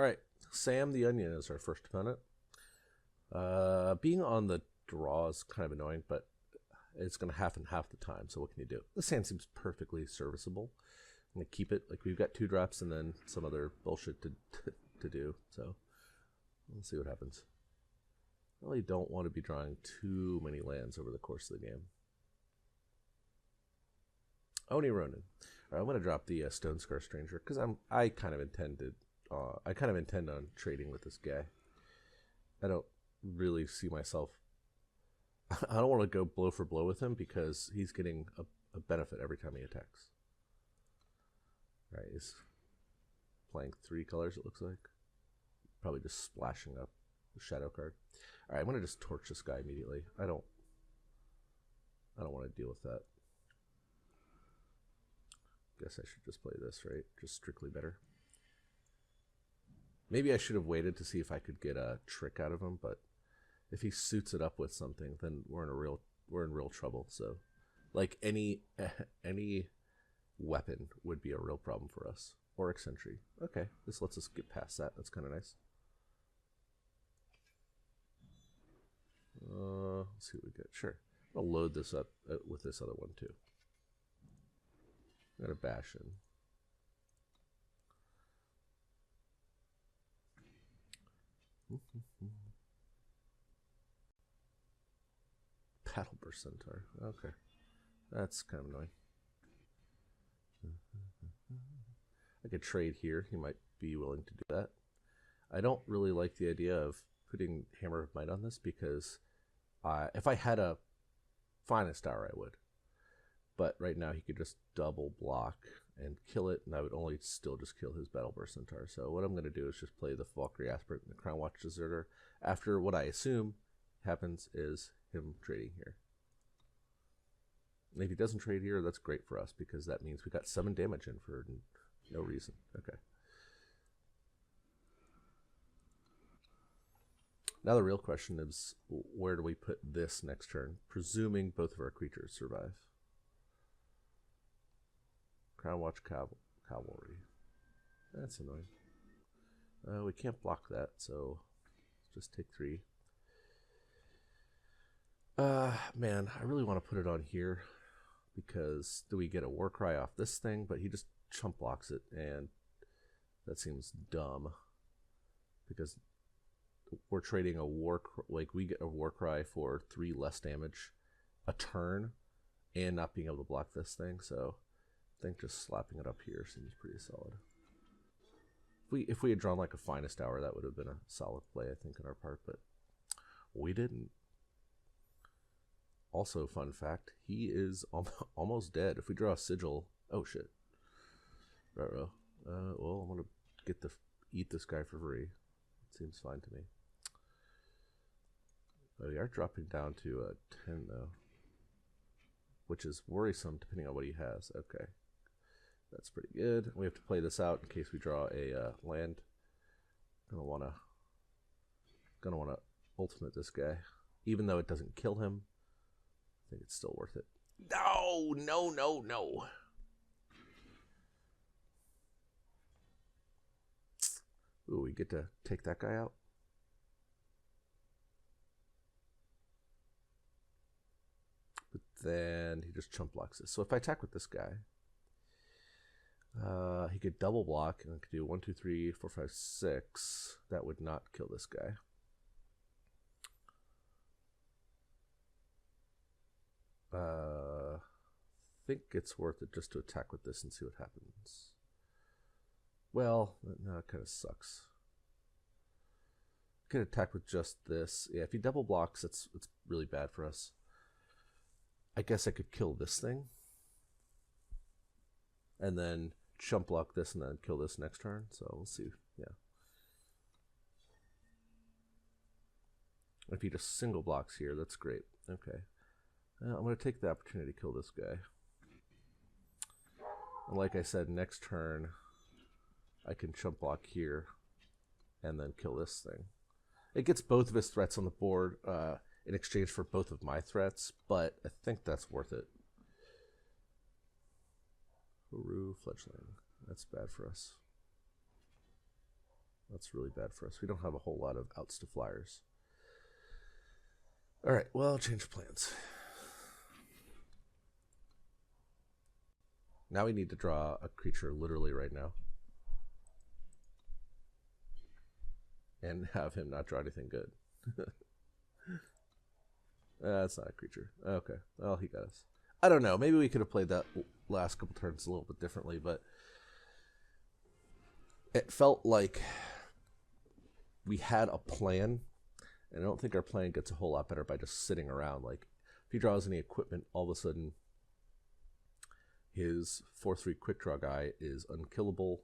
All right, Sam the Onion is our first opponent. Being on the draw is kind of annoying, but it's going to happen half the time, so what can you do? This hand seems perfectly serviceable. I'm going to keep it. Like, we've got 2 drops and then some other bullshit to do, so let's see what happens. I really don't want to be drawing too many lands over the course of the game. Oni Ronin. All right, I'm going to drop the Stone Scar Stranger because I kind of intend on trading with this guy. I don't really see myself. I don't want to go blow for blow with him because he's getting a benefit every time he attacks. All right, he's playing 3 colors, it looks like. Probably just splashing up the shadow card. All right, I'm going to just torch this guy immediately. I don't want to deal with that. Guess I should just play this, right? Just strictly better. Maybe I should have waited to see if I could get a trick out of him, but if he suits it up with something, then we're in real trouble. So, like any weapon would be a real problem for us. Or Eccentric. Okay, this lets us get past that. That's kind of nice. Let's see what we get. Sure, I'll load this up with this other one too. I'm gonna bash in. Paddleburst Centaur. Okay, that's kind of annoying. I could trade here. He might be willing to do that. I don't really like the idea of putting Hammer of Might on this because if I had a Finest Hour, I would. But right now he could just double block and kill it, and I would only still just kill his Battleburst Centaur. So what I'm going to do is just play the Valkyrie Aspirant and the Crown Watch Deserter. After what I assume happens is him trading here. And if he doesn't trade here, that's great for us because that means we got 7 damage in for no reason. Okay. Now the real question is, where do we put this next turn, presuming both of our creatures survive? Crown Watch Cavalry. That's annoying. We can't block that, so let's just take 3. Man, I really want to put it on here because do we get a Warcry off this thing? But he just chump blocks it, and that seems dumb because we're trading a we get a Warcry for 3 less damage a turn and not being able to block this thing, so I think just slapping it up here seems pretty solid. If we had drawn like a Finest Hour, that would have been a solid play, I think, on our part, but we didn't. Also, fun fact, he is almost dead. If we draw a Sigil, oh shit. Well, I'm gonna eat this guy for free. Seems fine to me. Oh, we are dropping down to 10 though, which is worrisome depending on what he has. Okay, that's pretty good. We have to play this out in case we draw a land. Gonna wanna ultimate this guy, even though it doesn't kill him. I think it's still worth it. No. Ooh, we get to take that guy out. But then he just chump blocks this. So if I attack with this guy, he could double block and I could do 1, 2, 3, 4, 5, 6. That would not kill this guy. I think it's worth it just to attack with this and see what happens. Well, no, it kind of sucks. Could attack with just this. Yeah, if he double blocks, it's really bad for us. I guess I could kill this thing, and then chump block this, and then kill this next turn. So we'll see. Yeah. If he just single blocks here, that's great. Okay. I'm going to take the opportunity to kill this guy. And like I said, next turn, I can chump block here and then kill this thing. It gets both of his threats on the board in exchange for both of my threats, but I think that's worth it. Hooroo, Fledgling. That's bad for us. That's really bad for us. We don't have a whole lot of outs to flyers. All right, well, change plans. Now we need to draw a creature literally right now. And have him not draw anything good. That's not a creature. Okay, well, he got us. I don't know. Maybe we could have played that last couple turns a little bit differently, but it felt like we had a plan, and I don't think our plan gets a whole lot better by just sitting around. Like, if he draws any equipment, all of a sudden his 4/3 quick draw guy is unkillable,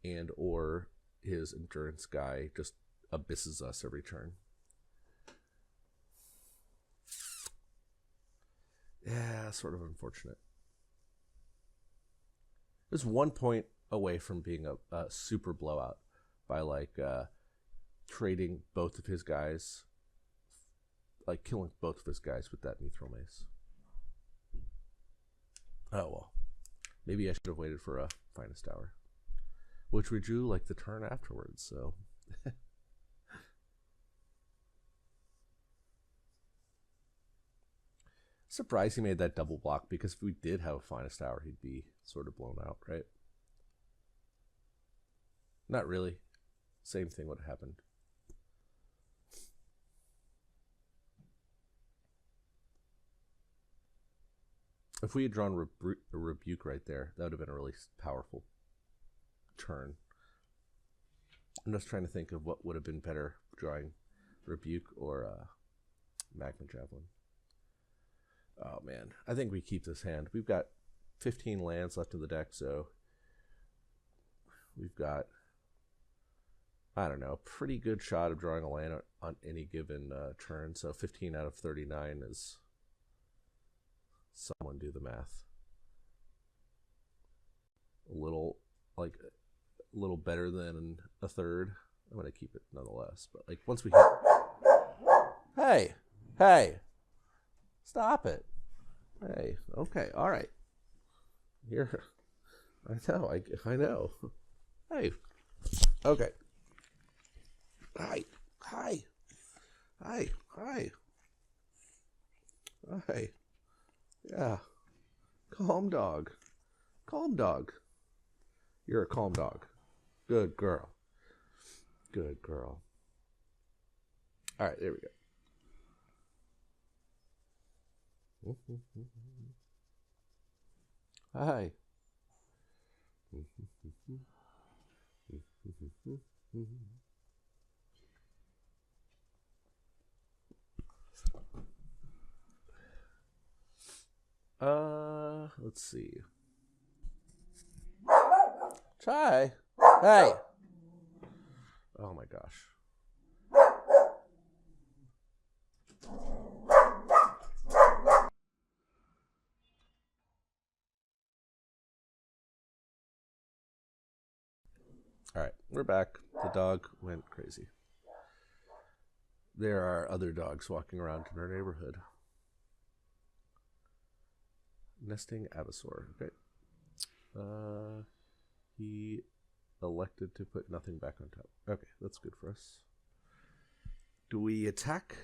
and or his endurance guy just abysses us every turn. Yeah, sort of unfortunate. It was 1 point away from being a super blowout by like trading both of his guys, like killing both of his guys with that Mithril Mace. Oh well, maybe I should have waited for a Finest Hour, which we drew like the turn afterwards. So. Surprised he made that double block, because if we did have a Finest Hour, he'd be sort of blown out, right? Not really. Same thing would have happened. If we had drawn a Rebuke right there, that would have been a really powerful turn. I'm just trying to think of what would have been better, drawing Rebuke or Magma Javelin. Oh man, I think we keep this hand. We've got 15 lands left in the deck, so we've got, I don't know, a pretty good shot of drawing a land on any given turn. So 15 out of 39 is, someone do the math, a little better than a third. I'm gonna keep it nonetheless, but like once we hit, hey, stop it. Hey, okay, all right. Here, I know. Hey, okay. Hi. Yeah. Calm dog. You're a calm dog. Good girl. All right, there we go. Hi. Let's see. Chai. Hey. Oh my gosh. All right, we're back. The dog went crazy. There are other dogs walking around in our neighborhood. Nesting Abyssor. Okay. He elected to put nothing back on top. Okay, that's good for us. Do we attack?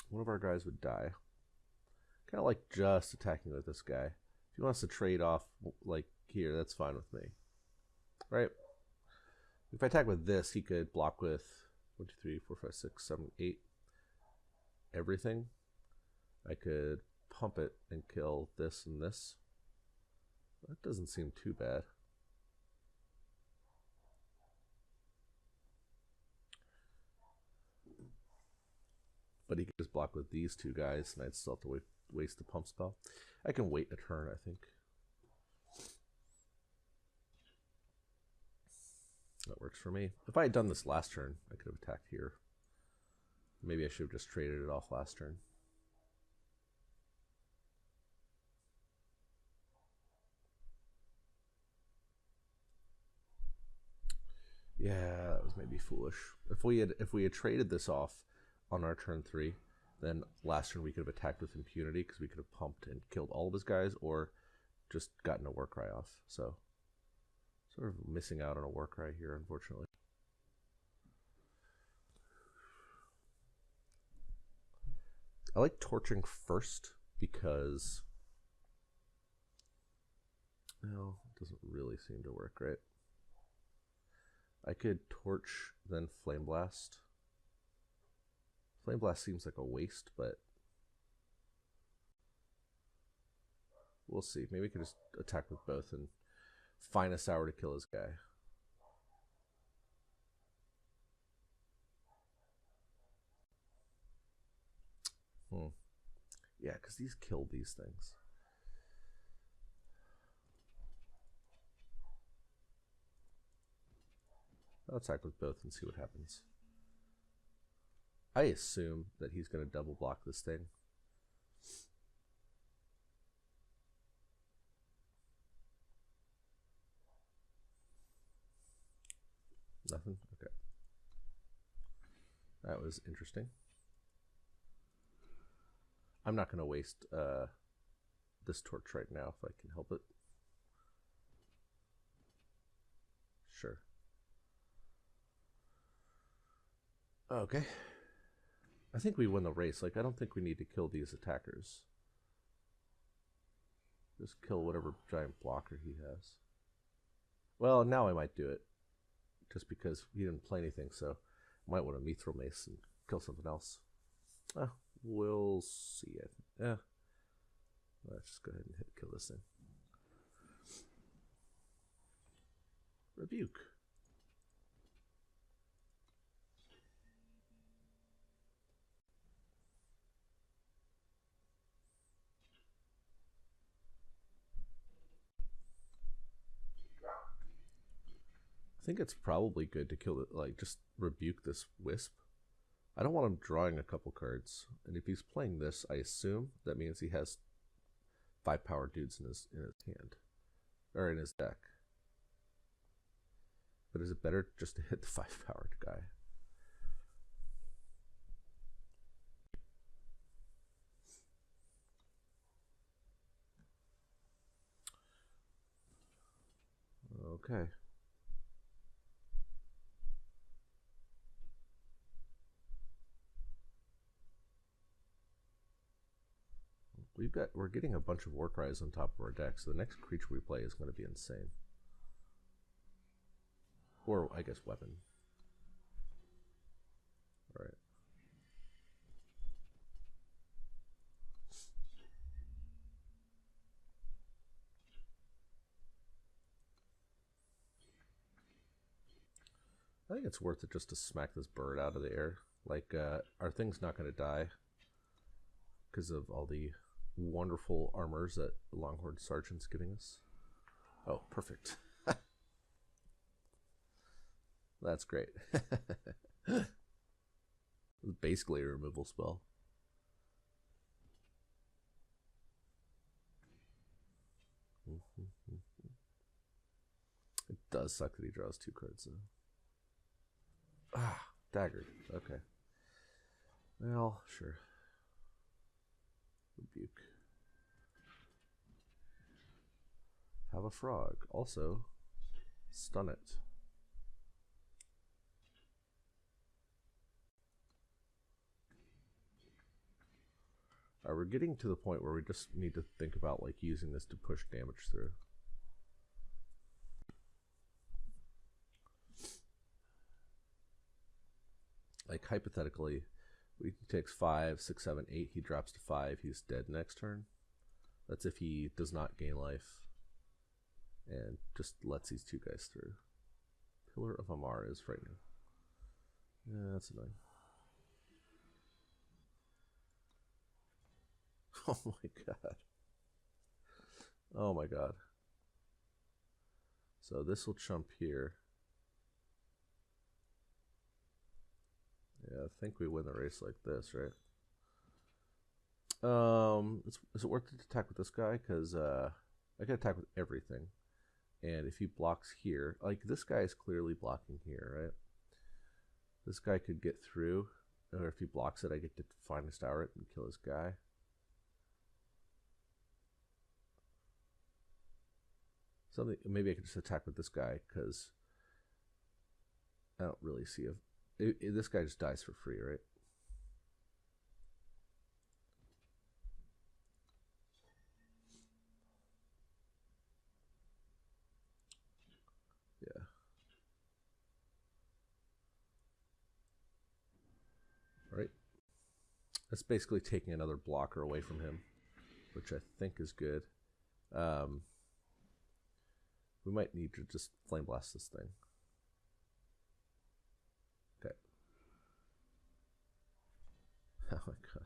One of our guys would die. Kind of like just attacking with this guy. If he wants to trade off, like here, that's fine with me. Right? If I attack with this, he could block with 1, 2, 3, 4, 5, 6, 7, 8. Everything. I could pump it and kill this and this. That doesn't seem too bad. But he could just block with these two guys, and I'd still have to waste the pump spell. I can wait a turn, I think. That works for me. If I had done this last turn, I could have attacked here. Maybe I should have just traded it off last turn. Yeah, that was maybe foolish. If we had traded this off on our turn 3, then last turn we could have attacked with impunity, because we could have pumped and killed all of his guys, or just gotten a Warcry off. So Sort of missing out on a war cry here, unfortunately. I like torching first because, no, it doesn't really seem to work, right? I could torch, then flame blast. Flame blast seems like a waste, but we'll see. Maybe we can just attack with both and find a sour to kill his guy. Yeah, because these kill these things. I'll attack with both and see what happens. I assume that he's going to double block this thing. Nothing? Okay. That was interesting. I'm not going to waste this torch right now if I can help it. Sure. Okay. I think we win the race. Like, I don't think we need to kill these attackers. Just kill whatever giant blocker he has. Well, now I might do it. Just because he didn't play anything, so I might want to Mithril Mace and kill something else. We'll see it. Yeah. Let's just go ahead and kill this thing. Rebuke. I think it's probably good to kill it, like just rebuke this wisp. I don't want him drawing a couple cards, and if he's playing this, I assume that means he has 5 power dudes in his hand or in his deck. But is it better just to hit the 5 powered guy? Okay. We're getting a bunch of war cries on top of our deck, so the next creature we play is going to be insane. Or, I guess, weapon. Alright. I think it's worth it just to smack this bird out of the air. Like, our thing's not going to die because of all the wonderful armors that Longhorn Sergeant's giving us. Oh, perfect. That's great. It's basically a removal spell. It does suck that he draws 2 cards though. Ah, daggered. Okay. Well, sure. Rebuke. Have a frog. Also, stun it. We're getting to the point where we just need to think about like using this to push damage through. Like hypothetically, he takes 5, 6, 7, 8. He drops to 5. He's dead next turn. That's if he does not gain life and just lets these 2 guys through. Pillar of Amar is frightening. Yeah, that's annoying. Oh my god. Oh my god. So this will chump here. Yeah, I think we win the race like this, right? Is it worth it to attack with this guy? Because I can attack with everything. And if he blocks here, like this guy is clearly blocking here, right? This guy could get through, or if he blocks it, I get to Finest Hour it and kill his guy. Something, maybe I could just attack with this guy, because I don't really see if this guy just dies for free, right? Yeah. Right. That's basically taking another blocker away from him, which I think is good. We might need to just flame blast this thing. Okay. Oh my god.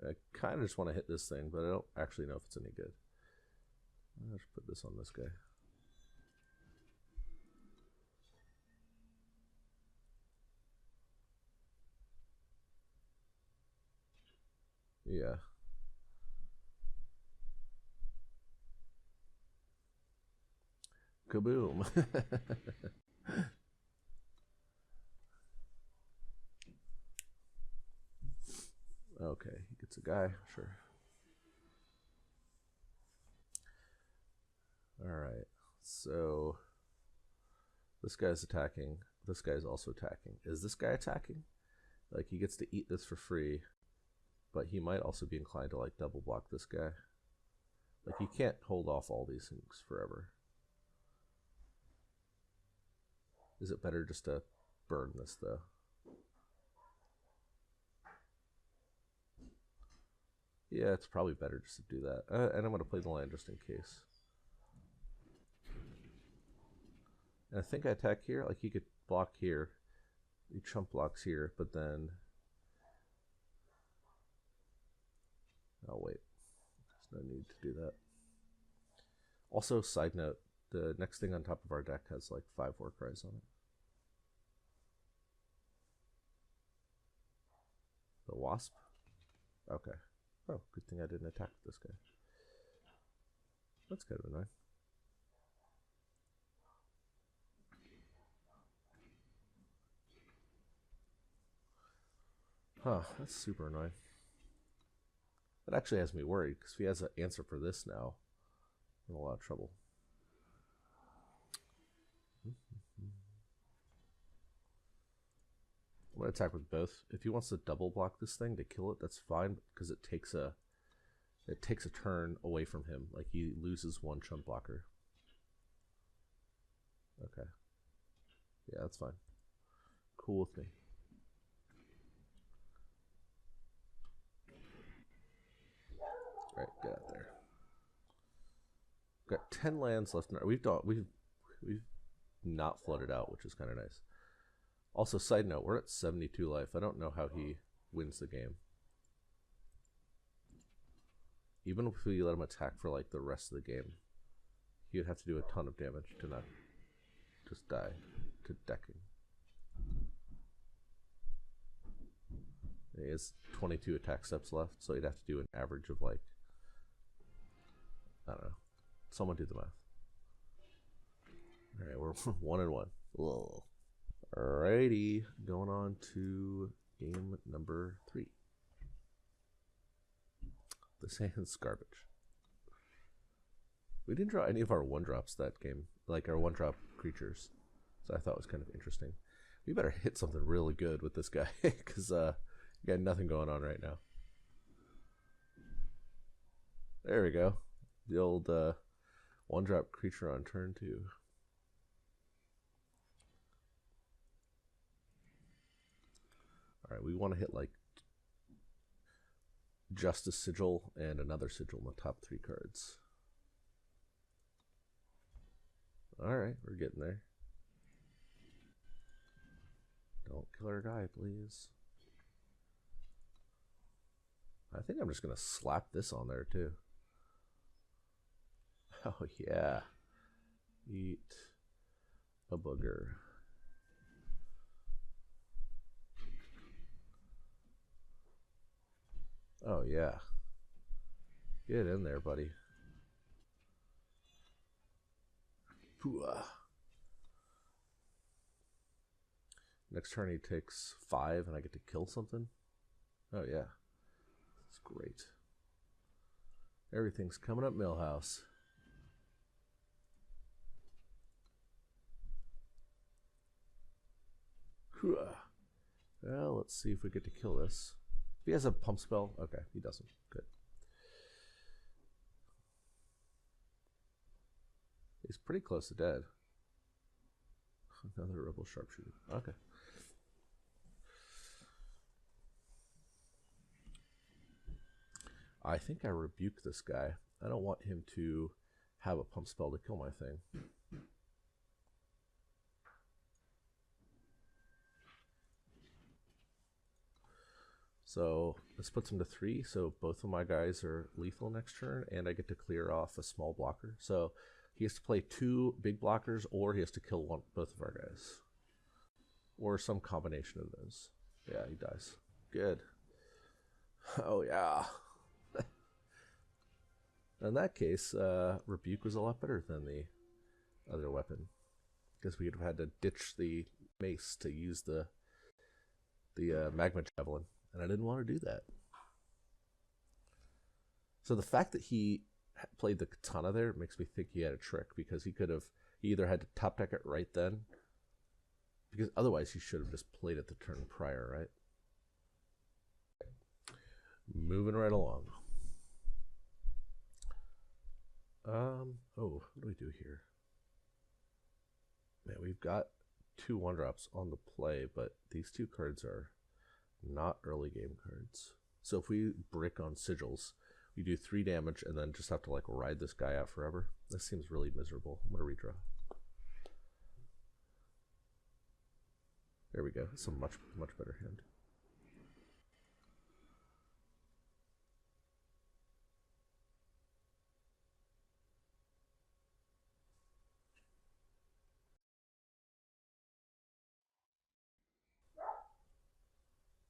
I kind of just want to hit this thing, but I don't actually know if it's any good. I'll just put this on this guy. Yeah. Kaboom. Okay, he gets a guy, sure. Alright, so this guy's attacking. This guy's also attacking. Is this guy attacking? Like, he gets to eat this for free, but he might also be inclined to, like, double block this guy. Like, you can't hold off all these things forever. Is it better just to burn this, though? Yeah, it's probably better just to do that. And I'm going to play the land just in case. And I think I attack here. Like, he could block here. He chump blocks here, but then... Oh, wait. There's no need to do that. Also, side note, the next thing on top of our deck has, like, 5 war cries on it. The wasp? Okay. Oh, good thing I didn't attack this guy. That's kind of annoying. Huh, that's super annoying. That actually has me worried, because if he has an answer for this now, I'm in a lot of trouble. I'm going to attack with both. If he wants to double block this thing to kill it, that's fine, because it takes a turn away from him. Like, he loses 1 chump blocker. Okay. Yeah, that's fine. Cool with me. Alright, get out there. We've got 10 lands left. We've not flooded out, which is kind of nice. Also, side note, we're at 72 life. I don't know how he wins the game. Even if we let him attack for like the rest of the game, he would have to do a ton of damage to not just die to decking. He has 22 attack steps left, so he'd have to do an average of like, I don't know. Someone do the math. Alright, we're 1-1. Whoa. Alrighty, going on to game number 3. This hand's garbage. We didn't draw any of our 1-drops that game, like our 1-drop creatures, so I thought it was kind of interesting. We better hit something really good with this guy, because we got nothing going on right now. There we go. The old 1-drop creature on turn 2. Alright, we want to hit like Justice Sigil and another Sigil in the top 3 cards. Alright, we're getting there. Don't kill our guy, please. I think I'm just going to slap this on there too. Oh yeah. Eat a booger. Oh yeah. Get in there, buddy. Pooah. Next turn he takes 5 and I get to kill something. Oh yeah. That's great. Everything's coming up Millhouse. Well, let's see if we get to kill this. If he has a pump spell, okay, he doesn't. Good. He's pretty close to dead. Another rebel sharpshooter. Okay. I think I rebuke this guy. I don't want him to have a pump spell to kill my thing. So this puts him to 3, so both of my guys are lethal next turn, and I get to clear off a small blocker. So he has to play 2 big blockers, or he has to kill both of our guys. Or some combination of those. Yeah, he dies. Good. Oh, yeah. In that case, Rebuke was a lot better than the other weapon. Because we would have had to ditch the mace to use the magma javelin. And I didn't want to do that. So the fact that he played the katana there makes me think he had a trick, because he either had to top deck it right then, because otherwise he should have just played it the turn prior, right? Moving right along. Oh, what do we do here? Man, we've got 2 1-drops on the play, but these 2 cards are not early game cards. So if we brick on sigils, we do 3 damage and then just have to like ride this guy out forever. This seems really miserable. I'm gonna redraw. There we go. It's a much better hand.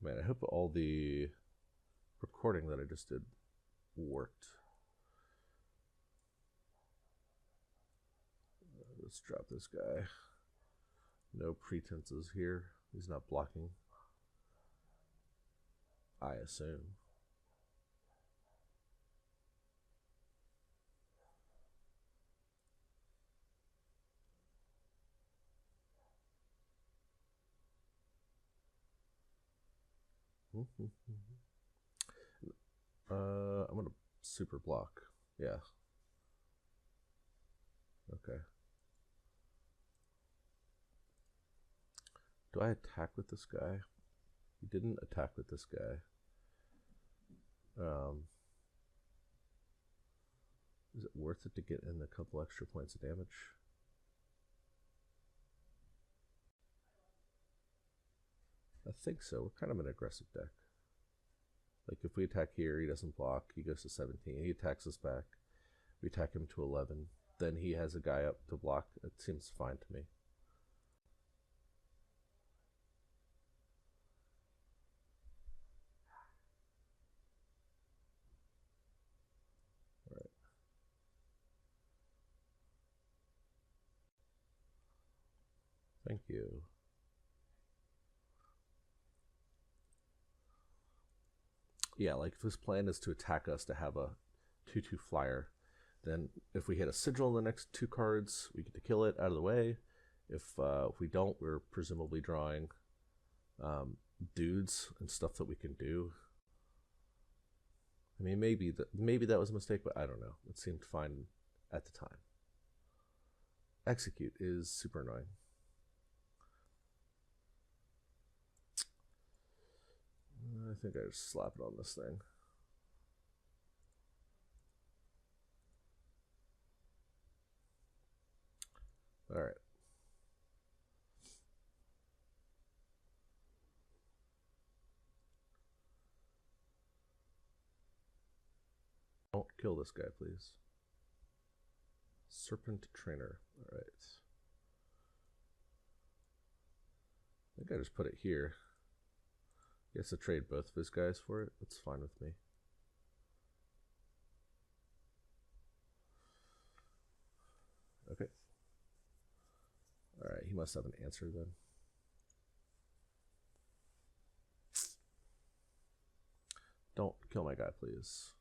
Man, I hope all the recording that I just did worked. Let's drop this guy. No pretenses here. He's not blocking, I assume. I'm gonna super block. Yeah. Okay. Do I attack with this guy? He didn't attack with this guy. Is it worth it to get in a couple extra points of damage? I think so. We're kind of an aggressive deck. Like if we attack here, he doesn't block. He goes to 17. He attacks us back. We attack him to 11. Then he has a guy up to block. It seems fine to me. All right. Thank you. Yeah, like if his plan is to attack us to have a 2/2 flyer, then if we hit a sigil in the next 2 cards, we get to kill it out of the way. If we don't, we're presumably drawing dudes and stuff that we can do. I mean, maybe that was a mistake, but I don't know. It seemed fine at the time. Execute is super annoying. I think I just slap it on this thing. All right. Don't kill this guy, please. Serpent Trainer. All right. I think I just put it here. He has to trade both of his guys for it. That's fine with me. Okay. All right, he must have an answer then. Don't kill my guy, please.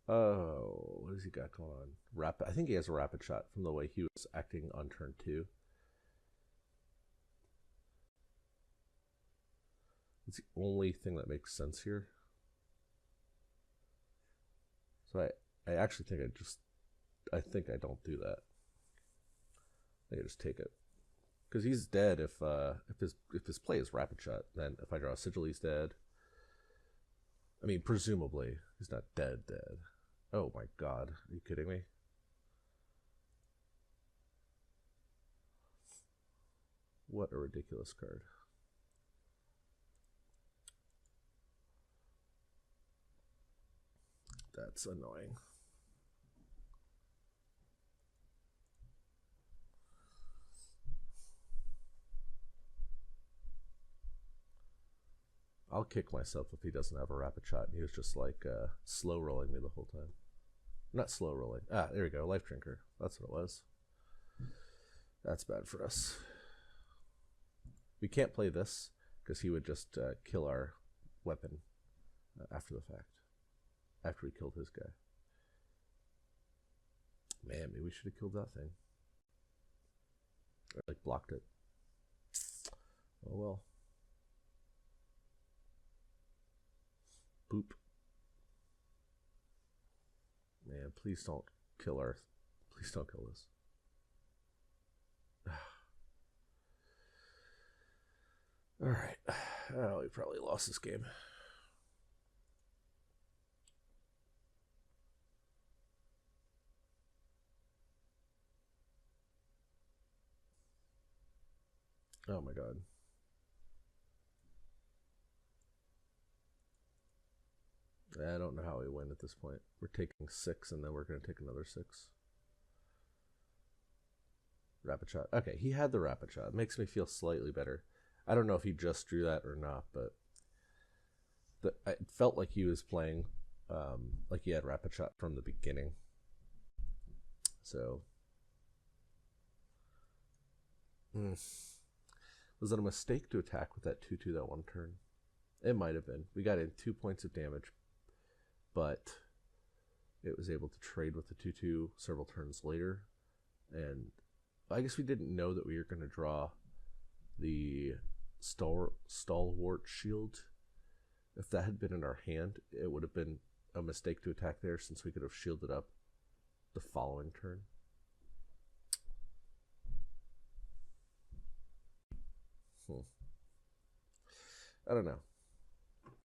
Oh, what has he got going on? Rapid. I think he has a rapid shot from the way he was acting on turn 2. It's the only thing that makes sense here. So I actually think I think I don't do that. I think I just take it. Because he's dead if his play is rapid shot. Then if I draw a sigil, he's dead. I mean, presumably he's not dead. Oh my god, are you kidding me? What a ridiculous card. That's annoying. I'll kick myself if he doesn't have a rapid shot. He was just like slow rolling me the whole time. Not slow rolling. Ah, there we go. Life drinker. That's what it was. That's bad for us. We can't play this because he would just kill our weapon after the fact. After we killed his guy. Man, maybe we should have killed that thing. Or like blocked it. Oh well. Boop. Man, please don't kill Earth. Please don't kill this. Alright. Oh, we probably lost this game. Oh my god. I don't know how we win at this point. We're taking 6 and then we're going to take another 6. Rapid shot. Okay, he had the rapid shot. It makes me feel slightly better. I don't know if he just drew that or not, but it felt like he was playing like he had rapid shot from the beginning. So, was it a mistake to attack with that 2/2 that one turn? It might have been. We got in 2 points of damage, but it was able to trade with the 2/2 several turns later. And I guess we didn't know that we were going to draw the stalwart shield. If that had been in our hand, it would have been a mistake to attack there since we could have shielded up the following turn. I don't know.